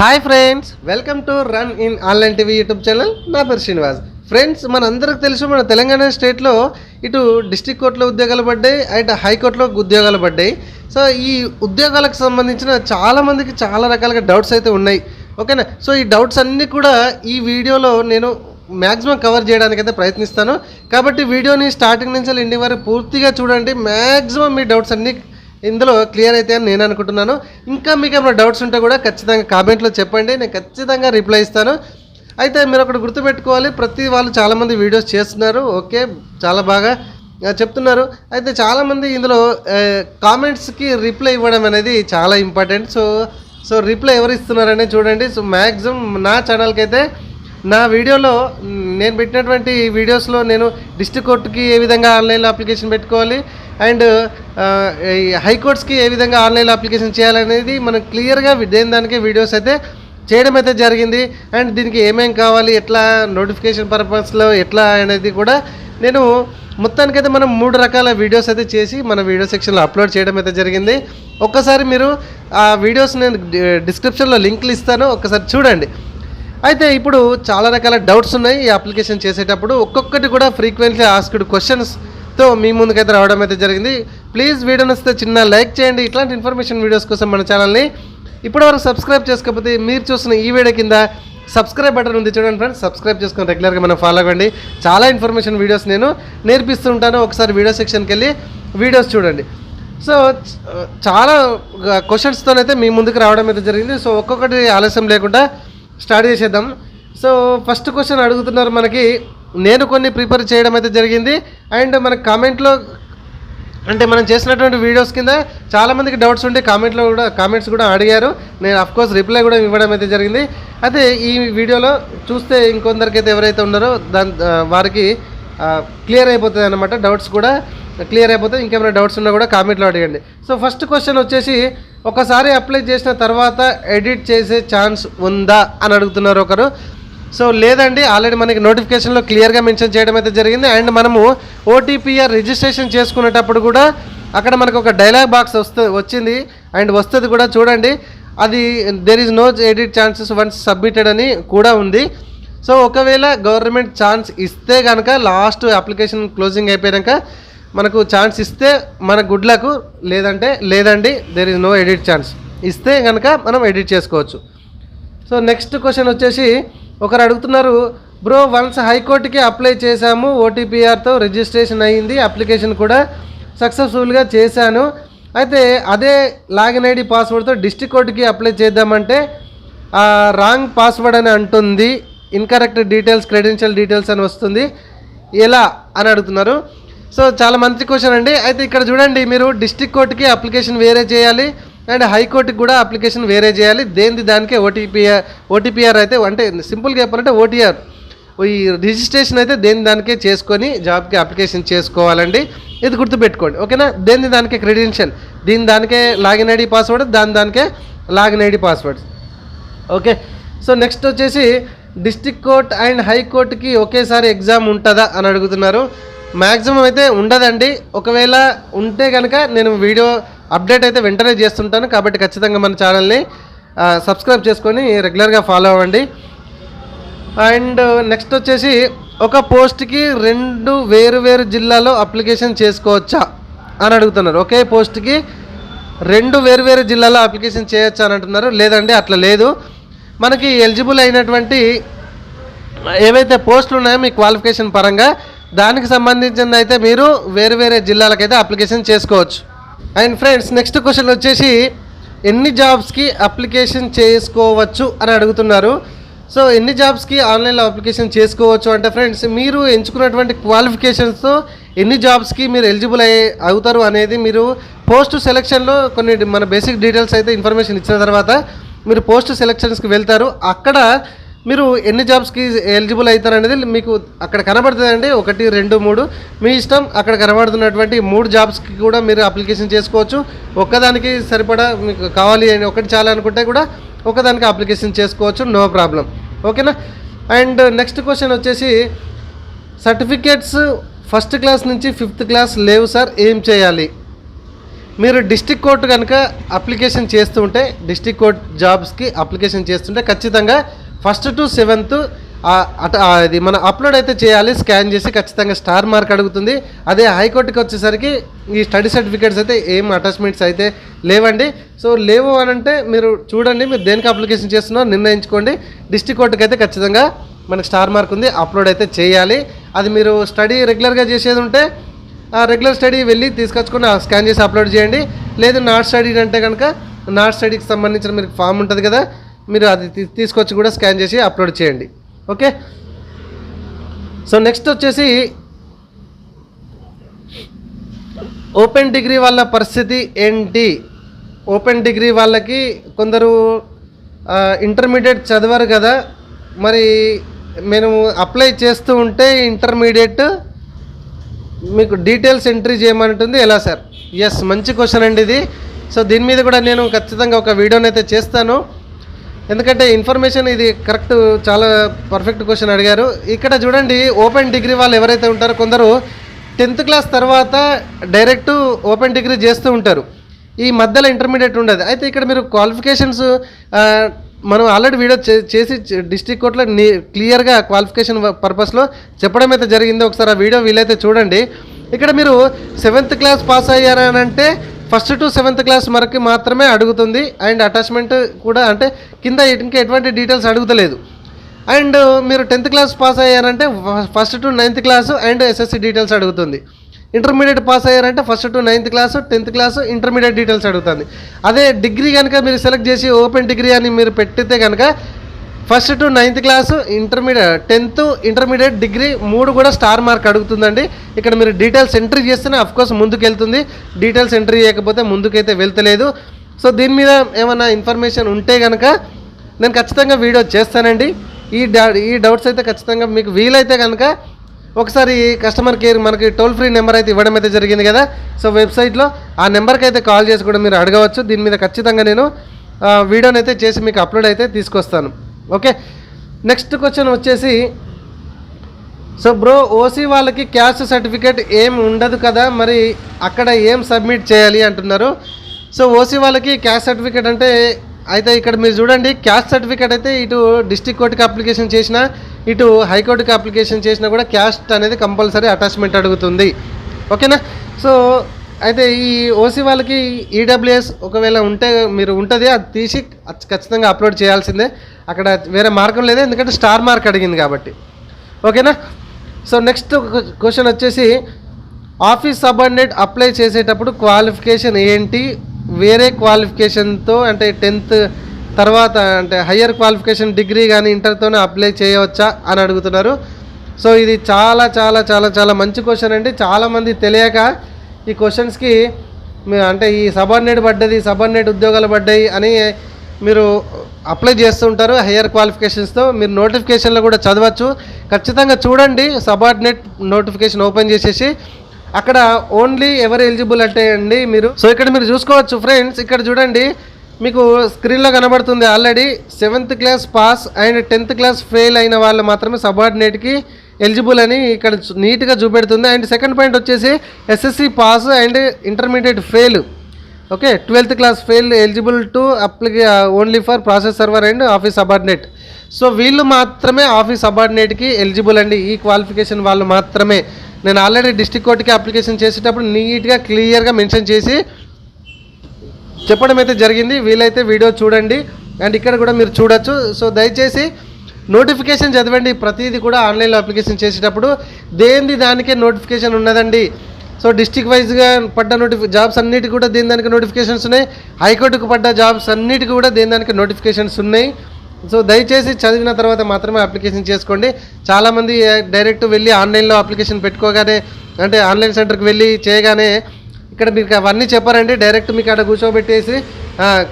Hi friends, welcome to run in online TV YouTube channel. నా పేరు Srinivas. Friends, మనందరికి తెలుసు మన తెలంగాణ స్టేట్లో ఇటు డిస్ట్రిక్ట్ కోర్టులో ఉద్యోగాలు పడ్డాయి, అటు హైకోర్టులో ఉద్యోగాలు పడ్డాయి. సో ఈ ఉద్యోగాలకు సంబంధించిన చాలామందికి చాలా రకాలుగా డౌట్స్ అయితే ఉన్నాయి. ఓకేనా? సో ఈ డౌట్స్ అన్నీ కూడా ఈ వీడియోలో నేను మ్యాక్సిమం కవర్ చేయడానికైతే ప్రయత్నిస్తాను. కాబట్టి వీడియోని స్టార్టింగ్ నుంచి ఎండింగ్ వరకు పూర్తిగా చూడండి. మ్యాక్సిమం మీ డౌట్స్ అన్నీ ఇందులో క్లియర్ అయితే అని నేను అనుకుంటున్నాను. ఇంకా మీకు ఏమైనా డౌట్స్ ఉంటే కూడా ఖచ్చితంగా కామెంట్లో చెప్పండి, నేను ఖచ్చితంగా రిప్లై ఇస్తాను. అయితే మీరు ఒకటి గుర్తుపెట్టుకోవాలి, ప్రతి వాళ్ళు చాలామంది వీడియోస్ చేస్తున్నారు, ఓకే, చాలా బాగా చెప్తున్నారు. అయితే చాలామంది ఇందులో కామెంట్స్కి రిప్లై ఇవ్వడం అనేది చాలా ఇంపార్టెంట్. సో రిప్లై ఎవరు ఇస్తున్నారనే చూడండి. సో మ్యాక్సిమం నా ఛానల్కి అయితే నా వీడియోలో నేను పెట్టినటువంటి వీడియోస్లో నేను డిస్ట్రిక్ట్ కోర్టుకి ఏ విధంగా ఆన్లైన్లో అప్లికేషన్ పెట్టుకోవాలి అండ్ హైకోర్ట్స్కి ఏ విధంగా ఆన్లైన్లో అప్లికేషన్ చేయాలనేది మనం క్లియర్గా దానికే వీడియోస్ అయితే చేయడం అయితే జరిగింది. అండ్ దీనికి ఏమేం కావాలి, ఎట్లా నోటిఫికేషన్ పర్పస్లో ఎట్లా అనేది కూడా నేను మొత్తానికైతే మనం 3 రకాల వీడియోస్ అయితే చేసి మన వీడియో సెక్షన్లో అప్లోడ్ చేయడం అయితే జరిగింది. ఒక్కసారి మీరు ఆ వీడియోస్ నేను డిస్క్రిప్షన్లో లింక్లు ఇస్తాను, ఒక్కసారి చూడండి. అయితే ఇప్పుడు చాలా రకాల డౌట్స్ ఉన్నాయి ఈ అప్లికేషన్ చేసేటప్పుడు. ఒక్కొక్కటి కూడా ఫ్రీక్వెంట్లీ ఆస్క్డ్ క్వశ్చన్స్తో మీ ముందుకైతే రావడం అయితే జరిగింది. ప్లీజ్ వీడియో నచ్చితే చిన్న లైక్ చేయండి. ఇట్లాంటి ఇన్ఫర్మేషన్ వీడియోస్ కోసం మన ఛానల్ని ఇప్పటివరకు సబ్స్క్రైబ్ చేసుకోకపోతే మీరు చూసిన ఈ వీడియో కింద సబ్స్క్రైబ్ బటన్ ఉంది చూడండి ఫ్రెండ్స్, సబ్స్క్రైబ్ చేసుకొని రెగ్యులర్గా మనం ఫాలో అవ్వండి. చాలా ఇన్ఫర్మేషన్ వీడియోస్ నేను నేర్పిస్తుంటాను. ఒకసారి వీడియో సెక్షన్కి వెళ్ళి వీడియోస్ చూడండి. సో చాలా క్వశ్చన్స్తోనైతే మీ ముందుకు రావడం అయితే జరిగింది. సో ఒక్కొక్కటి ఆలస్యం లేకుండా స్టార్ట్ చేసేద్దాం. సో ఫస్ట్ క్వశ్చన్ అడుగుతున్నారు మనకి, నేను కొన్ని ప్రిపేర్ చేయడం అయితే జరిగింది. అండ్ మన కామెంట్లో అంటే మనం చేసినటువంటి వీడియోస్ కింద చాలామందికి డౌట్స్ ఉంటే కామెంట్స్ కూడా అడిగారు. నేను అఫ్కోర్స్ రిప్లై కూడా ఇవ్వడం అయితే జరిగింది. అయితే ఈ వీడియోలో చూస్తే ఇంకొందరికైతే ఎవరైతే ఉన్నారో వారికి క్లియర్ అయిపోతుంది అన్నమాట, డౌట్స్ కూడా క్లియర్ అయిపోతుంది. ఇంకేమైనా డౌట్స్ ఉన్నా కూడా కామెంట్లో అడగండి. సో ఫస్ట్ క్వశ్చన్ వచ్చేసి, ఒకసారి అప్లై చేసిన తర్వాత ఎడిట్ చేసే ఛాన్స్ ఉందా అని అడుగుతున్నారు ఒకరు. సో లేదండి, ఆల్రెడీ మనకి నోటిఫికేషన్లో క్లియర్గా మెన్షన్ చేయడం అయితే జరిగింది. అండ్ మనము ఓటీపీఆర్ రిజిస్ట్రేషన్ చేసుకునేటప్పుడు కూడా అక్కడ మనకు ఒక డైలాగ్ బాక్స్ వచ్చింది అండ్ వస్తుంది కూడా చూడండి. అది there is no edit chances once submitted అని కూడా ఉంది. సో ఒకవేళ గవర్నమెంట్ ఛాన్స్ ఇస్తే కనుక లాస్ట్ అప్లికేషన్ క్లోజింగ్ అయిపోయాక మనకు ఛాన్స్ ఇస్తే మన గుడ్లకు, లేదండి there is no edit chance, ఇస్తే కనుక మనం ఎడిట్ చేసుకోవచ్చు. సో నెక్స్ట్ క్వశ్చన్ వచ్చేసి ఒకరు అడుగుతున్నారు, బ్రో వన్స్ హైకోర్టుకి అప్లై చేశాము, ఓటీపీఆర్తో రిజిస్ట్రేషన్ అయ్యింది, అప్లికేషన్ కూడా సక్సెస్ఫుల్గా చేశాను. అయితే అదే లాగిన్ ఐడి పాస్వర్డ్తో డిస్ట్రిక్ట్ కోర్టుకి అప్లై చేద్దామంటే రాంగ్ పాస్వర్డ్ అని అంటుంది, ఇన్కరెక్ట్ డీటెయిల్స్, క్రెడెన్షియల్ డీటెయిల్స్ అని వస్తుంది, ఎలా అని అడుగుతున్నారు. సో చాలా మంచి క్వశ్చన్ అండి. అయితే ఇక్కడ చూడండి, మీరు డిస్ట్రిక్ట్ కోర్టుకి అప్లికేషన్ వేరే చేయాలి అండ్ హైకోర్టుకి కూడా అప్లికేషన్ వేరే చేయాలి. దానికే ఓటీపీఆర్ అయితే, అంటే సింపుల్గా చెప్పాలంటే ఓటీఆర్, ఈ రిజిస్ట్రేషన్ అయితే దానికే చేసుకొని జాబ్కి అప్లికేషన్ చేసుకోవాలండి. ఇది గుర్తుపెట్టుకోండి, ఓకేనా? దానికే క్రెడెన్షియల్, దానికే లాగిన్ ఐడి పాస్వర్డ్, దానికే login ID password, okay. So next వచ్చేసి, డిస్ట్రిక్ట్ కోర్ట్ అండ్ హైకోర్టుకి ఒకేసారి ఎగ్జామ్ ఉంటుందా అని అడుగుతున్నారు. మ్యాక్సిమం అయితే ఉండదండి. ఒకవేళ ఉంటే కనుక నేను వీడియో అప్డేట్ అయితే వెంటనే చేస్తుంటాను. కాబట్టి ఖచ్చితంగా మన ఛానల్ని సబ్స్క్రైబ్ చేసుకొని రెగ్యులర్గా ఫాలో అవ్వండి. అండ్ నెక్స్ట్ వచ్చేసి, ఒక పోస్ట్కి 2 వేరు జిల్లాలో అప్లికేషన్ చేసుకోవచ్చా అని అడుగుతున్నారు. ఒకే పోస్ట్కి 2 వేరు జిల్లాలో అప్లికేషన్ చేయొచ్చా అని అంటున్నారు. లేదండి, అట్లా లేదు. మనకి ఎలిజిబుల్ అయినటువంటి ఏవైతే పోస్టులు ఉన్నాయో మీ క్వాలిఫికేషన్ పరంగా దానికి సంబంధించింది అయితే మీరు వేరే జిల్లాలకైతే అప్లికేషన్ చేసుకోవచ్చు. అండ్ ఫ్రెండ్స్, నెక్స్ట్ క్వశ్చన్ వచ్చేసి, ఎన్ని జాబ్స్కి అప్లికేషన్ చేసుకోవచ్చు అని అడుగుతున్నారు. సో ఎన్ని జాబ్స్కి ఆన్లైన్లో అప్లికేషన్ చేసుకోవచ్చు అంటే ఫ్రెండ్స్, మీరు ఎంచుకున్నటువంటి క్వాలిఫికేషన్స్తో ఎన్ని జాబ్స్కి మీరు ఎలిజిబుల్ అవుతారు అనేది మీరు పోస్ట్ సెలెక్షన్లో కొన్ని మన బేసిక్ డీటెయిల్స్ అయితే ఇన్ఫర్మేషన్ ఇచ్చిన తర్వాత మీరు పోస్ట్ సెలెక్షన్స్కి వెళ్తారు. అక్కడ మీరు ఎన్ని జాబ్స్కి ఎలిజిబుల్ అవుతారు అనేది మీకు అక్కడ కనబడుతుందండి. 1, 2, 3 మీ ఇష్టం. అక్కడ కనబడుతున్నటువంటి 3 జాబ్స్కి కూడా మీరు అప్లికేషన్ చేసుకోవచ్చు. ఒక్కదానికి సరిపడా మీకు కావాలి అని ఒకటి చాలా అనుకుంటే కూడా ఒకదానికి అప్లికేషన్ చేసుకోవచ్చు, నో ప్రాబ్లం, ఓకేనా? అండ్ నెక్స్ట్ క్వశ్చన్ వచ్చేసి, సర్టిఫికేట్స్ 1st క్లాస్ నుంచి 5th క్లాస్ లేవు సార్, ఏం చేయాలి? మీరు డిస్ట్రిక్ట్ కోర్టు కనుక అప్లికేషన్ చేస్తూ ఉంటే, డిస్ట్రిక్ట్ కోర్ట్ జాబ్స్కి అప్లికేషన్ చేస్తుంటే ఖచ్చితంగా 1st to 7th అది మనం అప్లోడ్ అయితే చేయాలి. స్కాన్ చేసి ఖచ్చితంగా స్టార్ మార్క్ అడుగుతుంది. అదే హైకోర్టుకి వచ్చేసరికి ఈ స్టడీ సర్టిఫికేట్స్ అయితే ఏం అటాచ్మెంట్స్ అయితే లేవండి. సో లేవు అని అంటే మీరు చూడండి, మీరు దేనికి అప్లికేషన్ చేస్తున్నారో నిర్ణయించుకోండి. డిస్ట్రిక్ట్ కోర్టుకి అయితే ఖచ్చితంగా మనకు స్టార్ మార్క్ ఉంది, అప్లోడ్ అయితే చేయాలి. అది మీరు స్టడీ రెగ్యులర్గా చేసేది ఉంటే రెగ్యులర్ స్టడీ వెళ్ళి తీసుకొచ్చుకొని స్కాన్ చేసి అప్లోడ్ చేయండి. లేదు నాట్ స్టడీ అంటే కనుక నాట్ స్టడీకి సంబంధించిన మీకు ఫామ్ ఉంటుంది కదా, మీరు అది తీసుకొచ్చి కూడా స్కాన్ చేసి అప్లోడ్ చేయండి. ఓకే. సో నెక్స్ట్ వచ్చేసి ఓపెన్ డిగ్రీ వాళ్ళ పరిస్థితి ఏంటి? ఓపెన్ డిగ్రీ వాళ్ళకి కొందరు ఇంటర్మీడియట్ చదివారు కదా, మరి మేము అప్లై చేస్తూ ఉంటే ఇంటర్మీడియట్ మీకు డీటెయిల్స్ ఎంట్రీ చేయమంటుంది, ఎలా సార్? ఎస్, మంచి క్వశ్చన్ అండి ఇది. సో దీని మీద కూడా నేను ఖచ్చితంగా ఒక వీడియోని అయితే చేస్తాను, ఎందుకంటే ఇన్ఫర్మేషన్ ఇది కరెక్ట్, చాలా పర్ఫెక్ట్ క్వశ్చన్ అడిగారు. ఇక్కడ చూడండి, ఓపెన్ డిగ్రీ వాళ్ళు ఎవరైతే ఉంటారో కొందరు 10th క్లాస్ తర్వాత డైరెక్ట్ ఓపెన్ డిగ్రీ చేస్తూ ఉంటారు, ఈ మధ్యలో ఇంటర్మీడియట్ ఉండదు. అయితే ఇక్కడ మీరు క్వాలిఫికేషన్స్ మనం ఆల్రెడీ వీడియో చేసి డిస్ట్రిక్ట్ కోర్టులో క్లియర్గా క్వాలిఫికేషన్ పర్పస్లో చెప్పడం అయితే జరిగింది. ఒకసారి ఆ వీడియో వీలైతే చూడండి. ఇక్కడ మీరు 7th క్లాస్ పాస్ అయ్యారనంటే 1st to 7th క్లాస్ వరకు మాత్రమే అడుగుతుంది. అండ్ అటాచ్మెంట్ కూడా అంటే కింద ఇంకా ఎటువంటి డీటెయిల్స్ అడుగుతలేదు. అండ్ మీరు 10th క్లాస్ పాస్ అయ్యారంటే 1st to 9th class and SSC details అడుగుతుంది. ఇంటర్మీడియట్ పాస్ అయ్యారంటే 1st to 9th class 10th class intermediate details అడుగుతుంది. అదే డిగ్రీ కనుక మీరు సెలెక్ట్ చేసి ఓపెన్ డిగ్రీ అని మీరు పెట్టితే కనుక 1st to 9th class, intermediate 10th, intermediate, degree 3 కూడా స్టార్ మార్క్ అడుగుతుందండి. ఇక్కడ మీరు డీటెయిల్స్ ఎంట్రీ చేస్తేనే అఫ్కోర్స్ ముందుకు వెళ్తుంది, డీటెయిల్స్ ఎంట్రీ చేయకపోతే ముందుకైతే వెళ్తలేదు. సో దీని మీద ఏమైనా ఇన్ఫర్మేషన్ ఉంటే కనుక నేను ఖచ్చితంగా వీడియో చేస్తానండి. ఈ డౌట్స్ అయితే ఖచ్చితంగా మీకు వీలైతే కనుక ఒకసారి కస్టమర్ కేర్ మనకి టోల్ ఫ్రీ నెంబర్ అయితే ఇవ్వడం అయితే జరిగింది కదా, సో వెబ్సైట్లో ఆ నెంబర్కి అయితే కాల్ చేసి కూడా మీరు అడగవచ్చు. దీని మీద ఖచ్చితంగా నేను వీడియోని అయితే చేసి మీకు అప్లోడ్ అయితే తీసుకొస్తాను. ఓకే. నెక్స్ట్ క్వశ్చన్ వచ్చేసి, సో బ్రో ఓసీ వాళ్ళకి క్యాస్ట్ సర్టిఫికేట్ ఏం ఉండదు కదా, మరి అక్కడ ఏం సబ్మిట్ చేయాలి అంటున్నారు. సో ఓసీ వాళ్ళకి క్యాస్ట్ సర్టిఫికేట్ అంటే అయితే ఇక్కడ మీరు చూడండి, క్యాస్ట్ సర్టిఫికేట్ అయితే ఇటు డిస్ట్రిక్ట్ కోర్టుకి అప్లికేషన్ చేసినా ఇటు హైకోర్టుకి అప్లికేషన్ చేసినా కూడా క్యాస్ట్ అనేది కంపల్సరీ అటాచ్మెంట్ అడుగుతుంది. ఓకేనా. సో అయితే ఈ ఓసీ వాళ్ళకి ఈడబ్ల్యూఎస్ ఒకవేళ ఉంటే మీరు ఉంటుంది, అది తీసి ఖచ్చితంగా అప్లోడ్ చేయాల్సిందే, అక్కడ వేరే మార్గం లేదు, ఎందుకంటే స్టార్ మార్క్ అడిగింది కాబట్టి. ఓకేనా. సో నెక్స్ట్ క్వశ్చన్ వచ్చేసి, ఆఫీస్ సబార్డినేట్ అప్లై చేసేటప్పుడు క్వాలిఫికేషన్ ఏంటి? వేరే క్వాలిఫికేషన్తో అంటే 10th తర్వాత అంటే హయ్యర్ క్వాలిఫికేషన్ డిగ్రీ కానీ ఇంటర్తోనే అప్లై చేయవచ్చా అని అడుగుతున్నారు. సో ఇది చాలా చాలా చాలా చాలా మంచి క్వశ్చన్ అండి. చాలామంది తెలియక ఈ క్వశ్చన్స్కి అంటే ఈ సబార్డినేట్ ఉద్యోగాలు పడ్డాయి అని మీరు అప్లై చేస్తుంటారు హయ్యర్ క్వాలిఫికేషన్స్తో. మీరు నోటిఫికేషన్లో కూడా చదవచ్చు, ఖచ్చితంగా చూడండి. సబార్డినేట్ నోటిఫికేషన్ ఓపెన్ చేసేసి అక్కడ ఓన్లీ ఎవరు ఎలిజిబుల్ అంటే అండి మీరు, సో ఇక్కడ మీరు చూసుకోవచ్చు ఫ్రెండ్స్, ఇక్కడ చూడండి మీకు స్క్రీన్లో కనబడుతుంది already 7th class pass and 10th class fail అయిన వాళ్ళు మాత్రమే సబార్డినేట్కి ఎలిజిబుల్ అని ఇక్కడ నీట్గా చూపెడుతుంది. అండ్ సెకండ్ పాయింట్ వచ్చేసి SSC pass and intermediate fail, okay, 12th class fail eligible to apply only for process server and office subordinate. So వీళ్ళు మాత్రమే ఆఫీస్ సబార్డినేట్కి ఎలిజిబుల్ అండి, ఈ క్వాలిఫికేషన్ వాళ్ళు మాత్రమే. నేను ఆల్రెడీ డిస్ట్రిక్ట్ కోర్టుకి అప్లికేషన్ చేసేటప్పుడు నీట్గా క్లియర్గా మెన్షన్ చేసి చెప్పడం అయితే జరిగింది. వీలైతే వీడియో చూడండి అండ్ ఇక్కడ కూడా మీరు చూడొచ్చు. సో దయచేసి నోటిఫికేషన్ చదవండి, ప్రతిదీ కూడా ఆన్లైన్లో అప్లికేషన్ చేసేటప్పుడు దేనిది దానికే నోటిఫికేషన్ ఉన్నదండి. సో డిస్ట్రిక్ట్ వైజ్గా పడ్డ జాబ్స్ అన్నిటికీ కూడా దేని దానికి నోటిఫికేషన్స్ ఉన్నాయి, హైకోర్టుకు పడ్డ జాబ్స్ అన్నిటికీ కూడా దేని దానికి నోటిఫికేషన్స్ ఉన్నాయి. సో దయచేసి చదివిన తర్వాత మాత్రమే అప్లికేషన్ చేసుకోండి. చాలామంది డైరెక్ట్ వెళ్ళి ఆన్లైన్లో అప్లికేషన్ పెట్టుకోగానే అంటే ఆన్లైన్ సెంటర్కి వెళ్ళి చేయగానే ఇక్కడ మీకు అవన్నీ చెప్పారండి, డైరెక్ట్ మీకు అక్కడ కూర్చోబెట్టేసి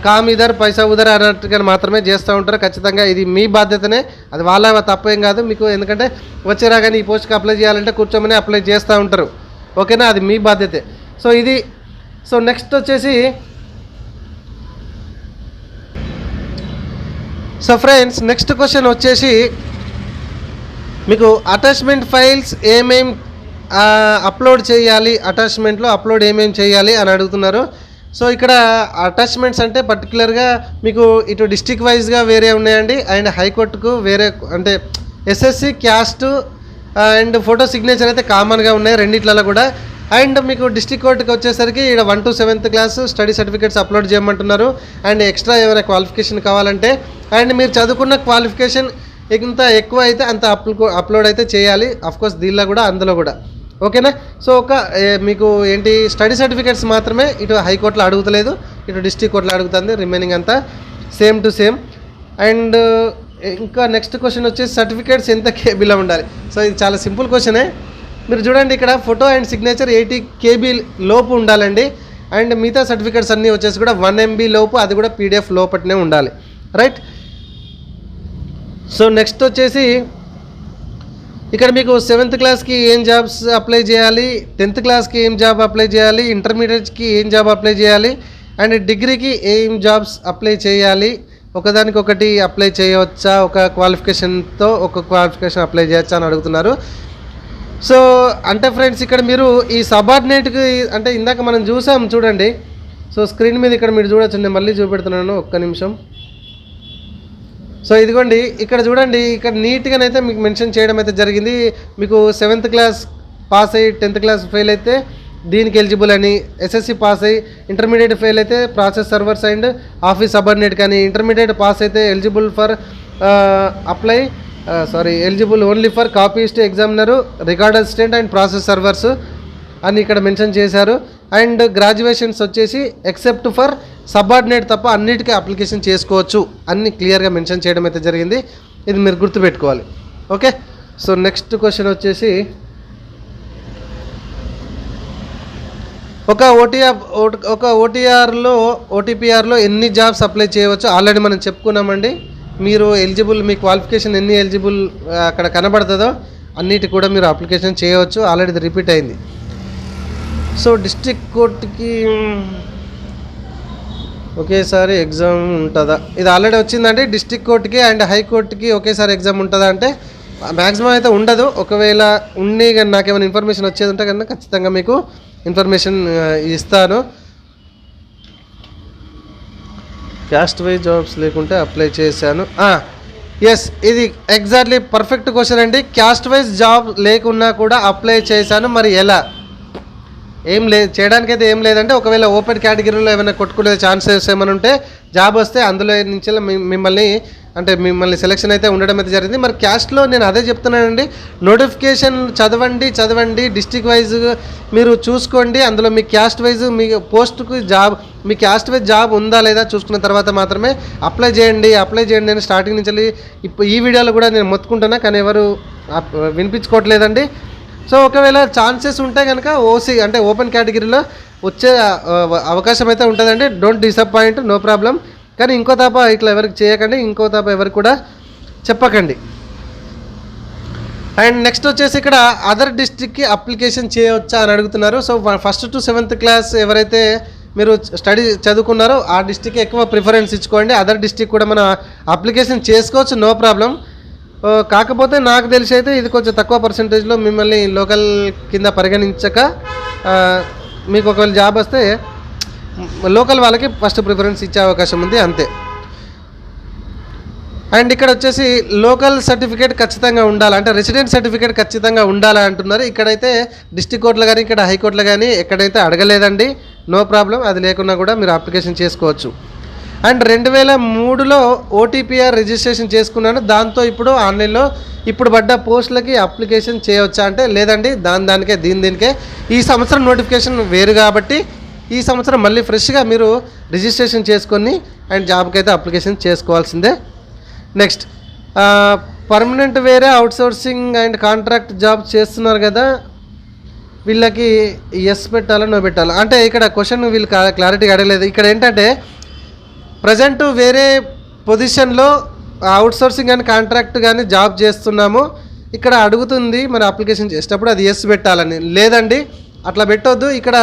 కామ్ ఇదర్ పైసా ఉదర్ అన్నట్టుగా మాత్రమే చేస్తూ ఉంటారు. ఖచ్చితంగా ఇది మీ బాధ్యతనే, అది వాళ్ళ తప్పేం కాదు మీకు, ఎందుకంటే వచ్చే రాగానే ఈ పోస్ట్కి అప్లై చేయాలంటే కూర్చోమని అప్లై చేస్తూ ఉంటారు. ఓకేనా, అది మీ బాధ్యతే. సో ఇది సో నెక్స్ట్ వచ్చేసి, సో ఫ్రెండ్స్ నెక్స్ట్ క్వశ్చన్ వచ్చేసి మీకు అటాచ్మెంట్ ఫైల్స్ ఏమేం అప్లోడ్ చేయాలి, అటాచ్మెంట్లో అప్లోడ్ ఏమేమి చేయాలి అని అడుగుతున్నారు. సో ఇక్కడ అటాచ్మెంట్స్ అంటే పర్టికులర్గా మీకు ఇటు డిస్టిక్ వైజ్గా వేరే ఉన్నాయండి, అండ్ హైకోర్టుకు వేరే అంటే SSC caste and photo signature అయితే కామన్గా ఉన్నాయి రెండిట్లలో కూడా. అండ్ మీకు డిస్ట్రిక్ట్ కోర్టుకి వచ్చేసరికి ఇక్కడ 1 to 7th class study certificates upload చేయమంటున్నారు. అండ్ ఎక్స్ట్రా ఏమైనా క్వాలిఫికేషన్ కావాలంటే అండ్ మీరు చదువుకున్న క్వాలిఫికేషన్ ఇంత ఎక్కువ అయితే అంత అప్లోడ్ అయితే చేయాలి. అఫ్కోర్స్ దీనిలో కూడా అందులో కూడా ఓకేనా. సో మీకు ఏంటి స్టడీ సర్టిఫికేట్స్ మాత్రమే ఇటు హైకోర్టులో అడుగుతలేదు, ఇటు డిస్ట్రిక్ట్ కోర్టులో అడుగుతుంది. రిమైనింగ్ అంతా సేమ్ టు సేమ్. అండ్ ఇంకా నెక్స్ట్ క్వశ్చన్ వచ్చేసి సర్టిఫికేట్స్ ఎంత కేబీలో ఉండాలి. సో ఇది చాలా సింపుల్ క్వశ్చనే. మీరు చూడండి ఇక్కడ ఫోటో అండ్ సిగ్నేచర్ 80 KB లోపు ఉండాలండి. అండ్ మిగతా సర్టిఫికేట్స్ అన్నీ వచ్చేసి కూడా 1 MB లోపు, అది కూడా PDF లోపట్నే ఉండాలి, రైట్. సో నెక్స్ట్ వచ్చేసి ఇక్కడ మీకు 7th క్లాస్కి ఏం జాబ్స్ అప్లై చేయాలి, 10th క్లాస్కి ఏం జాబ్ అప్లై చేయాలి, ఇంటర్మీడియట్కి ఏం జాబ్ అప్లై చేయాలి, అండ్ డిగ్రీకి ఏం జాబ్స్ అప్లై చేయాలి, ఒకదానికొకటి అప్లై చేయవచ్చా, ఒక క్వాలిఫికేషన్తో ఒక క్వాలిఫికేషన్ అప్లై చేయొచ్చా అని అడుగుతున్నారు. సో అంటే ఫ్రెండ్స్ ఇక్కడ మీరు ఈ సబార్డినేట్కి అంటే ఇందాక మనం చూసాం చూడండి. సో స్క్రీన్ మీద ఇక్కడ మీరు చూడొచ్చు, నేను మళ్ళీ చూపెడుతున్నాను ఒక్క నిమిషం. సో ఇదిగోండి ఇక్కడ చూడండి, ఇక్కడ నీట్గానైతే మీకు మెన్షన్ చేయడం అయితే జరిగింది. మీకు 7th క్లాస్ పాస్ అయ్యి 10th క్లాస్ ఫెయిల్ అయితే దీనికి ఎలిజిబుల్ అని, ఎస్ఎస్సి పాస్ అయ్యి ఇంటర్మీడియట్ ఫెయిల్ అయితే process servers and office subordinate కానీ, ఇంటర్మీడియట్ పాస్ అయితే eligible for eligible only for copyist examiner, record assistant and process servers అని ఇక్కడ మెన్షన్ చేశారు. అండ్ గ్రాడ్యుయేషన్స్ వచ్చేసి ఎక్సెప్ట్ ఫర్ సబార్డినేట్ తప్ప అన్నిటికీ అప్లికేషన్ చేసుకోవచ్చు అన్ని క్లియర్గా మెన్షన్ చేయడం అయితే జరిగింది. ఇది మీరు గుర్తుపెట్టుకోవాలి, ఓకే. సో నెక్స్ట్ క్వశ్చన్ వచ్చేసి ఒక ఓటీపీఆర్లో ఎన్ని జాబ్స్ అప్లై చేయవచ్చు ఆల్రెడీ మనం చెప్పుకున్నామండి. మీరు ఎలిజిబుల్, మీ క్వాలిఫికేషన్ ఎన్ని ఎలిజిబుల్ అక్కడ కనబడుతుందో అన్నిటి కూడా మీరు అప్లికేషన్ చేయవచ్చు. ఆల్రెడీ ఇది రిపీట్ అయింది. సో డిస్ట్రిక్ట్ కోర్టుకి ఒకేసారి ఎగ్జామ్ ఉంటుందా, ఇది ఆల్రెడీ వచ్చిందండి. డిస్ట్రిక్ట్ కోర్టుకి అండ్ హైకోర్టుకి ఒకేసారి ఎగ్జామ్ ఉంటుందా అంటే మ్యాక్సిమం అయితే ఉండదు. ఒకవేళ ఉండి కానీ నాకేమైనా ఇన్ఫర్మేషన్ వచ్చేది ఉంటే కన్నా ఖచ్చితంగా మీకు ఇన్ఫర్మేషన్ ఇస్తాను. క్యాస్ట్ వైజ్ జాబ్స్ లేకుంటే అప్లై చేశాను. ఎస్, ఇది ఎగ్జాక్ట్లీ పర్ఫెక్ట్ క్వశ్చన్ అండి. క్యాస్ట్ వైజ్ జాబ్ లేకున్నా కూడా అప్లై చేశాను. మరి ఎలా? ఏం లేదు, చేయడానికైతే ఏం లేదంటే ఒకవేళ ఓపెన్ కేటగిరీలో ఏమైనా కొట్టుకునే ఛాన్సెస్ ఏమైనా ఉంటే జాబ్ వస్తే అందులో నుంచి మిమ్మల్ని సెలెక్షన్ అయితే ఉండడం అయితే జరిగింది. మరి క్యాస్ట్లో నేను అదే చెప్తున్నానండి, నోటిఫికేషన్ చదవండి డిస్ట్రిక్ట్ వైజ్ మీరు చూసుకోండి. అందులో మీ క్యాస్ట్ వైజ్ మీ పోస్ట్కు జాబ్, మీ క్యాస్ట్ వైజ్ జాబ్ ఉందా లేదా చూసుకున్న తర్వాత మాత్రమే అప్లై చేయండి అని స్టార్టింగ్ నుంచి ఇప్పుడు ఈ వీడియోలో కూడా నేను మొత్తుకుంటున్నా, కానీ ఎవరు వినిపించుకోవట్లేదండి. సో ఒకవేళ ఛాన్సెస్ ఉంటే కనుక ఓసీ అంటే ఓపెన్ కేటగిరీలో వచ్చే అవకాశం అయితే ఉంటుందండి. Don't disappoint, no problem. కానీ ఇంకో తప్ప ఇట్లా ఎవరికి చేయకండి, ఇంకో తప్ప ఎవరికి కూడా చెప్పకండి. అండ్ నెక్స్ట్ వచ్చేసి ఇక్కడ అదర్ డిస్ట్రిక్ట్కి అప్లికేషన్ చేయవచ్చా అని అడుగుతున్నారు. So 1st to 7th class ఎవరైతే మీరు స్టడీ చదువుకున్నారో ఆ డిస్ట్రిక్ట్కి ఎక్కువ ప్రిఫరెన్స్ ఇచ్చుకోండి. అదర్ డిస్ట్రిక్ట్ కూడా మనం అప్లికేషన్ చేసుకోవచ్చు, నో ప్రాబ్లం. కాకపోతే నాకు తెలిసి అయితే ఇది కొంచెం తక్కువ పర్సంటేజ్లో మిమ్మల్ని లోకల్ కింద పరిగణించక మీకు ఒకవేళ జాబ్ వస్తే లోకల్ వాళ్ళకి ఫస్ట్ ప్రిఫరెన్స్ ఇచ్చే అవకాశం ఉంది, అంతే. అండ్ ఇక్కడ వచ్చేసి లోకల్ సర్టిఫికేట్ ఖచ్చితంగా ఉండాలి, అంటే రెసిడెంట్ సర్టిఫికేట్ ఖచ్చితంంగా ఉండాలి అంటున్నారు. ఇక్కడైతే డిస్ట్రిక్ట్ కోర్టులో కానీ ఇక్కడ హైకోర్టులో కానీ ఎక్కడైతే అడగలేదండి, నో ప్రాబ్లం. అది లేకున్నా కూడా మీరు అప్లికేషన్ చేసుకోవచ్చు. అండ్ 2003లో ఓటీపీఆర్ రిజిస్ట్రేషన్ చేసుకున్నాను, దాంతో ఇప్పుడు ఆన్లైన్లో ఇప్పుడు పడ్డ పోస్టులకి అప్లికేషన్ చేయవచ్చా అంటే లేదండి, దీనికే ఈ సంవత్సరం నోటిఫికేషన్ వేరు కాబట్టి ఈ సంవత్సరం మళ్ళీ ఫ్రెష్గా మీరు రిజిస్ట్రేషన్ చేసుకొని అండ్ జాబ్కి అయితే అప్లికేషన్ చేసుకోవాల్సిందే. నెక్స్ట్ పర్మనెంట్ వేరే అవుట్సోర్సింగ్ అండ్ కాంట్రాక్ట్ జాబ్ చేస్తున్నారు కదా, వీళ్ళకి ఎస్ పెట్టాలా నో పెట్టాలా అంటే ఇక్కడ క్వశ్చన్ వీళ్ళు క్లారిటీగా అడగలేదు. ఇక్కడ ఏంటంటే ప్రజెంట్ వేరే పొజిషన్లో అవుట్సోర్సింగ్ కానీ కాంట్రాక్ట్ కానీ జాబ్ చేస్తున్నాము, ఇక్కడ అడుగుతుంది మరి అప్లికేషన్ చేసేటప్పుడు అది ఎస్ పెట్టాలని. లేదండి, అట్లా పెట్టొద్దు. ఇక్కడ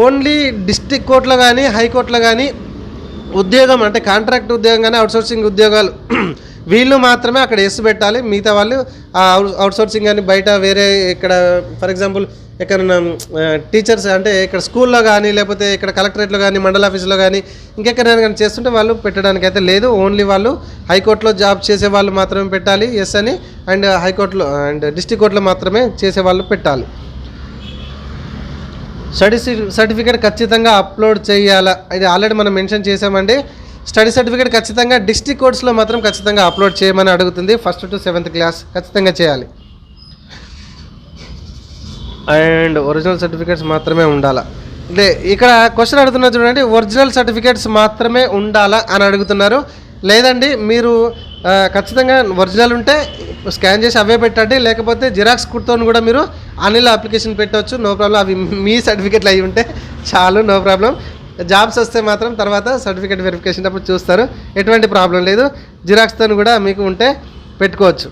ఓన్లీ డిస్ట్రిక్ట్ కోర్టులో కానీ హైకోర్టులో కానీ ఉద్యోగం అంటే కాంట్రాక్ట్ ఉద్యోగం కానీ అవుట్సోర్సింగ్ ఉద్యోగాలు వీళ్ళు మాత్రమే అక్కడ ఎస్ పెట్టాలి. మిగతా వాళ్ళు అవుట్సోర్సింగ్ కానీ బయట వేరే ఇక్కడ ఫర్ ఎగ్జాంపుల్ ఎక్కడన్నా టీచర్స్ అంటే ఇక్కడ స్కూల్లో కానీ లేకపోతే ఇక్కడ కలెక్టరేట్లో కానీ మండల ఆఫీసులో కానీ ఇంకెక్కడైనా కానీ చేస్తుంటే వాళ్ళు పెట్టడానికి అయితే లేదు. ఓన్లీ వాళ్ళు హైకోర్టులో జాబ్ చేసే వాళ్ళు మాత్రమే పెట్టాలి ఎస్ అని, అండ్ హైకోర్టులో అండ్ డిస్ట్రిక్ట్ కోర్టులో మాత్రమే చేసే వాళ్ళు పెట్టాలి. స్టడీ సర్టిఫికేట్ ఖచ్చితంగా అప్లోడ్ చేయాలా, ఇది ఆల్రెడీ మనం మెన్షన్ చేసామండి. స్టడీ సర్టిఫికేట్ ఖచ్చితంగా డిస్ట్రిక్ట్ కోర్ట్స్లో మాత్రం ఖచ్చితంగా అప్లోడ్ చేయమని అడుగుతుంది. 1st to 7th క్లాస్ ఖచ్చితంగా చేయాలి. అండ్ ఒరిజినల్ సర్టిఫికేట్స్ మాత్రమే ఉండాలా, అంటే ఇక్కడ క్వశ్చన్ అడుగుతున్నారు చూడండి, ఒరిజినల్ సర్టిఫికేట్స్ మాత్రమే ఉండాలా అని అడుగుతున్నారు. లేదండి, మీరు ఖచ్చితంగా ఒరిజినల్ ఉంటే స్కాన్ చేసి అవే పెట్టండి, లేకపోతే జిరాక్స్ కుర్తో కూడా మీరు ఆన్లైన్లో అప్లికేషన్ పెట్టవచ్చు, నో ప్రాబ్లం. అవి మీ సర్టిఫికేట్లు అవి ఉంటే చాలు, నో ప్రాబ్లం. జాబ్స్ వస్తే మాత్రం తర్వాత సర్టిఫికేట్ వెరిఫికేషన్ అప్పుడు చూస్తారు, ఎటువంటి ప్రాబ్లం లేదు. జిరాక్స్తో కూడా మీకు ఉంటే పెట్టుకోవచ్చు.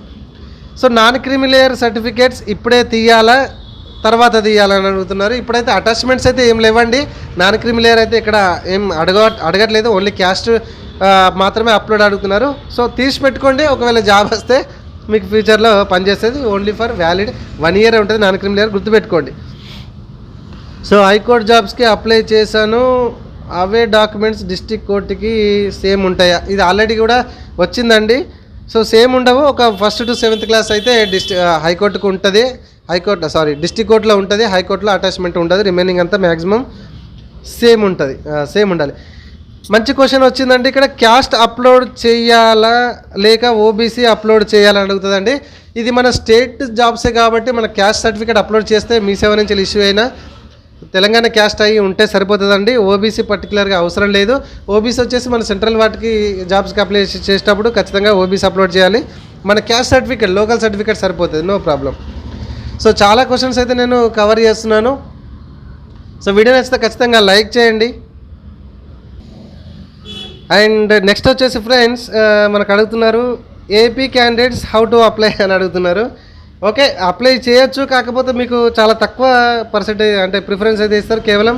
సో నాన్ క్రిమిలేయర్ సర్టిఫికేట్స్ ఇప్పుడే తీయాలా తర్వాత తీయాలని అడుగుతున్నారు. ఇప్పుడైతే అటాచ్మెంట్స్ అయితే ఏం లేవండి. నాన్ క్రిమిలేయర్ అయితే ఇక్కడ ఏం అడగట్లేదు, ఓన్లీ క్యాస్ట్ మాత్రమే అప్లోడ్ అడుగుతున్నారు. సో తీసి పెట్టుకోండి, ఒకవేళ జాబ్ వస్తే మీకు ఫ్యూచర్లో పనిచేస్తుంది. ఓన్లీ ఫర్ వ్యాలిడ్ 1 year ఉంటుంది నాన్ క్రిమిలేయర్, గుర్తుపెట్టుకోండి. సో హైకోర్టు జాబ్స్కి అప్లై చేశాను, అవే డాక్యుమెంట్స్ డిస్ట్రిక్ట్ కోర్టుకి సేమ్ ఉంటాయా? ఇది ఆల్రెడీ కూడా వచ్చిందండి. సో సేమ్ ఉండవు. ఒక 1st to 7th క్లాస్ అయితే హైకోర్టుకు ఉంటుంది, డిస్ట్రిక్ట్ కోర్టులో ఉంటుంది, హైకోర్టులో అటాచ్మెంట్ ఉంటుంది. రిమైనింగ్ అంతా మ్యాక్సిమం సేమ్ ఉంటుంది, సేమ్ ఉండాలి. మంచి క్వశ్చన్ వచ్చిందండి. ఇక్కడ క్యాస్ట్ అప్లోడ్ చేయాలా లేక ఓబీసీ అప్లోడ్ చేయాలని అడుగుతుందండి. ఇది మన స్టేట్ జాబ్సే కాబట్టి మన క్యాస్ట్ సర్టిఫికేట్ అప్లోడ్ చేస్తే మీ సేవ నుంచి ఇష్యూ అయినా తెలంగాణ క్యాస్ట్ అయ్యి ఉంటే సరిపోతుందండి. ఓబీసీ పర్టికులర్గా అవసరం లేదు. ఓబీసీ వచ్చేసి మన సెంట్రల్ వాటికి జాబ్స్కి అప్లై చేసేటప్పుడు ఖచ్చితంగా ఓబీసీ అప్లోడ్ చేయాలి. మన క్యాస్ట్ సర్టిఫికేట్ లోకల్ సర్టిఫికేట్ సరిపోతుంది, నో ప్రాబ్లం. సో చాలా క్వశ్చన్స్ అయితే నేను కవర్ చేస్తున్నాను. సో వీడియో నచ్చితే ఖచ్చితంగా లైక్ చేయండి. అండ్ నెక్స్ట్ వచ్చేసి ఫ్రెండ్స్ మనకు అడుగుతున్నారు AP candidates how to apply అని అడుగుతున్నారు. ఓకే, అప్లై చేయొచ్చు, కాకపోతే మీకు చాలా తక్కువ పర్సెంటేజ్ అంటే ప్రిఫరెన్స్ అయితే ఇస్తారు. కేవలం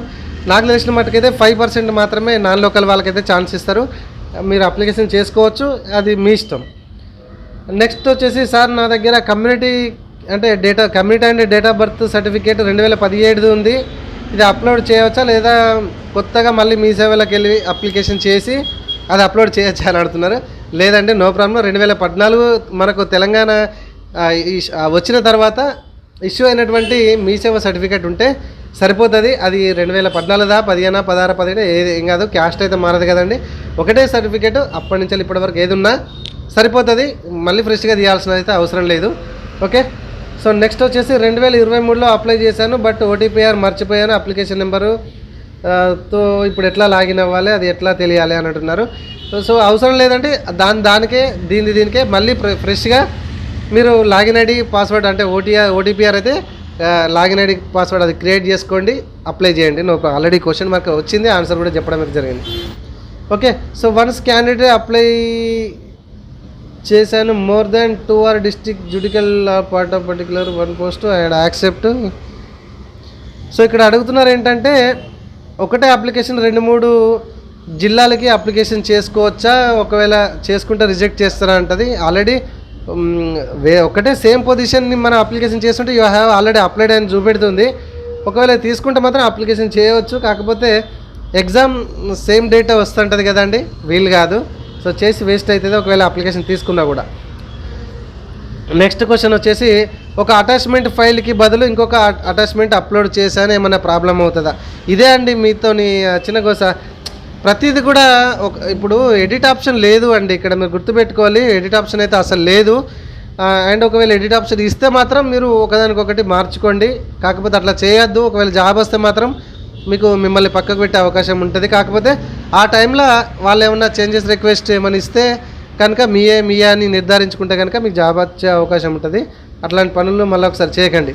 నాకు తెలిసిన మట్టుకైతే 5% మాత్రమే నాన్ లోకల్ వాళ్ళకైతే ఛాన్స్ ఇస్తారు. మీరు అప్లికేషన్ చేసుకోవచ్చు, అది మీ ఇష్టం. నెక్స్ట్ వచ్చేసి సార్ నా దగ్గర community and date of birth certificate 2017 ఉంది, ఇది అప్లోడ్ చేయవచ్చా లేదా కొత్తగా మళ్ళీ మీ సేవలోకి వెళ్ళి అప్లికేషన్ చేసి అది అప్లోడ్ చేయొచ్చా అని అడుగుతున్నారు. లేదండి, నో ప్రాబ్లం. 2014 మనకు తెలంగాణ వచ్చిన తర్వాత ఇష్యూ అయినటువంటి మీ సేవ సర్టిఫికేట్ ఉంటే సరిపోతుంది. అది 2014 15 16 17 ఏది ఏం కాదు, క్యాస్ట్ అయితే మారదు కదండి. ఒకటే సర్టిఫికేట్ అప్పటి నుంచి ఇప్పటి వరకు ఏది ఉన్నా సరిపోతుంది, మళ్ళీ ఫ్రెష్గా తీయాల్సిన అయితే అవసరం లేదు. ఓకే, సో నెక్స్ట్ వచ్చేసి 2023లో అప్లై చేశాను, బట్ ఓటీపీఆర్ మర్చిపోయాను, అప్లికేషన్ నెంబరు తో ఇప్పుడు ఎట్లా లాగిన్ అవ్వాలి, అది ఎట్లా తెలియాలి అని అంటున్నారు. సో అవసరం లేదంటే దానికే దీనికే మళ్ళీ ఫ్రెష్గా మీరు లాగిన్ ఐడి పాస్వర్డ్ అంటే ఓటీపీఆర్ అయితే లాగిన్ ఐడి పాస్వర్డ్ అది క్రియేట్ చేసుకోండి, అప్లై చేయండి. ఆల్రెడీ క్వశ్చన్ మార్క్ వచ్చింది, ఆన్సర్ కూడా చెప్పడం అయితే జరిగింది. Okay, so once candidate apply చేశాను, more than 2 or district judicial part of particular 1 post and accept. So ఇక్కడ అడుగుతున్నారు ఏంటంటే ఒకటే అప్లికేషన్ 2-3 జిల్లాలకి అప్లికేషన్ చేసుకోవచ్చా, ఒకవేళ చేసుకుంటే రిజెక్ట్ చేస్తారా అంటది. ఆల్రెడీ ఒకటే సేమ్ పొజిషన్ని మనం అప్లికేషన్ చేస్తుంటే యూ హ్యావ్ ఆల్రెడీ అప్లైడ్ అని చూపెడుతుంది. ఒకవేళ తీసుకుంటే మాత్రం అప్లికేషన్ చేయవచ్చు, కాకపోతే ఎగ్జామ్ సేమ్ డేట్ వస్తుంటుంది కదండి, వీలు కాదు. సో చేసి వేస్ట్ అవుతుంది ఒకవేళ అప్లికేషన్ తీసుకున్నా కూడా. నెక్స్ట్ క్వశ్చన్ వచ్చేసి ఒక అటాచ్మెంట్ ఫైల్కి బదులు ఇంకొక అటాచ్మెంట్ అప్లోడ్ చేశాను, ఏమైనా ప్రాబ్లం అవుతుందా? ఇదే అండి మీతోని చిన్న గోస. ప్రతిది కూడా ఇప్పుడు ఎడిట్ ఆప్షన్ లేదు అండి, ఇక్కడ మీరు గుర్తుపెట్టుకోవాలి. ఎడిట్ ఆప్షన్ అయితే అసలు లేదు. అండ్ ఒకవేళ ఎడిట్ ఆప్షన్ ఇస్తే మాత్రం మీరు ఒకదానికొకటి మార్చుకోండి, కాకపోతే అట్లా చేయొద్దు. ఒకవేళ జాబ్ వస్తే మాత్రం మీకు మిమ్మల్ని పక్కకు పెట్టే అవకాశం ఉంటుంది. కాకపోతే ఆ టైంలో వాళ్ళు ఏమన్నా చేంజెస్ రిక్వెస్ట్ ఏమైనా ఇస్తే కనుక మీయే అని నిర్ధారించుకుంటే కనుక మీకు జాబ్ వచ్చే అవకాశం ఉంటుంది. అట్లాంటి పనులు మళ్ళీ ఒకసారి చేయకండి.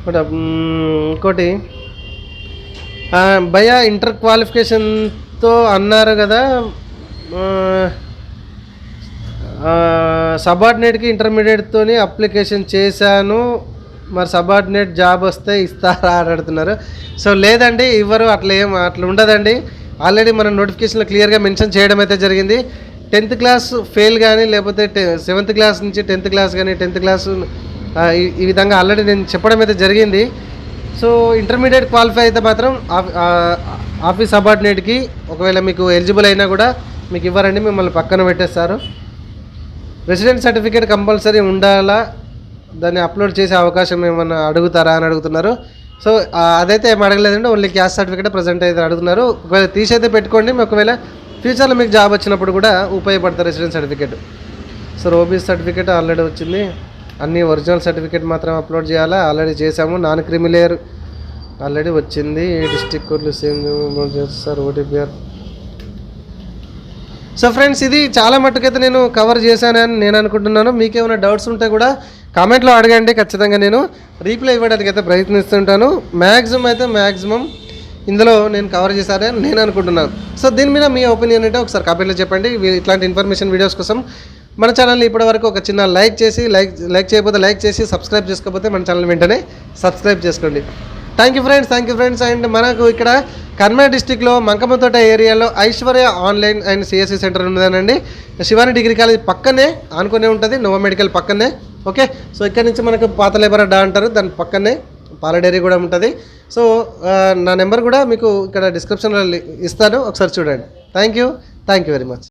ఇంకోటి భయ ఇంటర్ క్వాలిఫికేషన్తో అన్నారు కదా, సబార్డినేట్కి ఇంటర్మీడియట్తో అప్లికేషన్ చేశాను, మరి సబార్డినేట్ జాబ్ వస్తే ఇస్తారా అని అడుగుతున్నారు. సో లేదండి, ఇవ్వరు, అట్లా ఉండదండి. ఆల్రెడీ మన నోటిఫికేషన్లో క్లియర్గా మెన్షన్ చేయడం అయితే జరిగింది. 10th క్లాస్ ఫెయిల్ కానీ లేకపోతే 7th క్లాస్ నుంచి 10th క్లాస్ కానీ 10th క్లాస్ ఈ విధంగా ఆల్రెడీ నేను చెప్పడం అయితే జరిగింది. సో ఇంటర్మీడియట్ క్వాలిఫై అయితే మాత్రం ఆఫీస్ సబార్డినేట్కి ఒకవేళ మీకు ఎలిజిబుల్ అయినా కూడా మీకు ఇవ్వరండి, మిమ్మల్ని పక్కన పెట్టేస్తారు. రెసిడెంట్ సర్టిఫికేట్ కంపల్సరీ ఉండాలా, దాన్ని అప్లోడ్ చేసే అవకాశం ఏమన్నా అడుగుతారా అని అడుగుతున్నారు. సో అదైతే ఏం అడగలేదండి, ఓన్లీ క్యాస్ట్ సర్టిఫికేట్ ప్రజెంట్ అయితే అడుగుతున్నారు. ఒకవేళ తీసైతే పెట్టుకోండి, ఒకవేళ ఫ్యూచర్లో మీకు జాబ్ వచ్చినప్పుడు కూడా ఉపయోగపడతారు resident certificate. So OBC certificate already వచ్చింది, అన్ని ఒరిజినల్ సర్టిఫికేట్ మాత్రం అప్లోడ్ చేయాలా, ఆల్రెడీ చేసాము. నాన్ క్రిమిలేయర్ ఆల్రెడీ వచ్చింది. డిస్ట్రిక్ట్ కోర్టులు సేమ్ చేస్తారు ఓటీపీఆర్. సో ఫ్రెండ్స్, ఇది చాలా మట్టుకైతే నేను కవర్ చేశానని నేను అనుకుంటున్నాను. మీకేమైనా డౌట్స్ ఉంటే కూడా కామెంట్లో అడగండి, ఖచ్చితంగా నేను రీప్లై ఇవ్వడానికి అయితే ప్రయత్నిస్తుంటాను. మ్యాక్సిమం ఇందులో నేను కవర్ చేశానని నేను అనుకుంటున్నాను. సో దీని మీద మీ ఒపీనియన్ అంటే ఒకసారి కామెంట్లో చెప్పండి. ఇట్లాంటి ఇన్ఫర్మేషన్ వీడియోస్ కోసం మన ఛానల్ని ఇప్పటివరకు ఒక చిన్న లైక్ చేయకపోతే లైక్ చేసి సబ్స్క్రైబ్ చేసుకోకపోతే మన ఛానల్ వెంటనే సబ్స్క్రైబ్ చేసుకోండి. Thank you friends. అండ్ మనకు ఇక్కడ కర్నూలు డిస్టిక్లో మంకమ్మతోట ఏరియాలో Aishwarya online and CSC centre ఉన్నదానండి. శివాని డిగ్రీ కాలేజ్ పక్కనే ఆనుకునే ఉంటుంది, నోవా మెడికల్ పక్కనే. ఓకే, సో ఇక్కడ నుంచి మనకు పాత లేబర్ అడ్డా అంటారు, దాని పక్కనే పాల డైరీ కూడా ఉంటుంది. సో నా నెంబర్ కూడా మీకు ఇక్కడ డిస్క్రిప్షన్లో ఇస్తాను, ఒకసారి చూడండి. Thank you very much.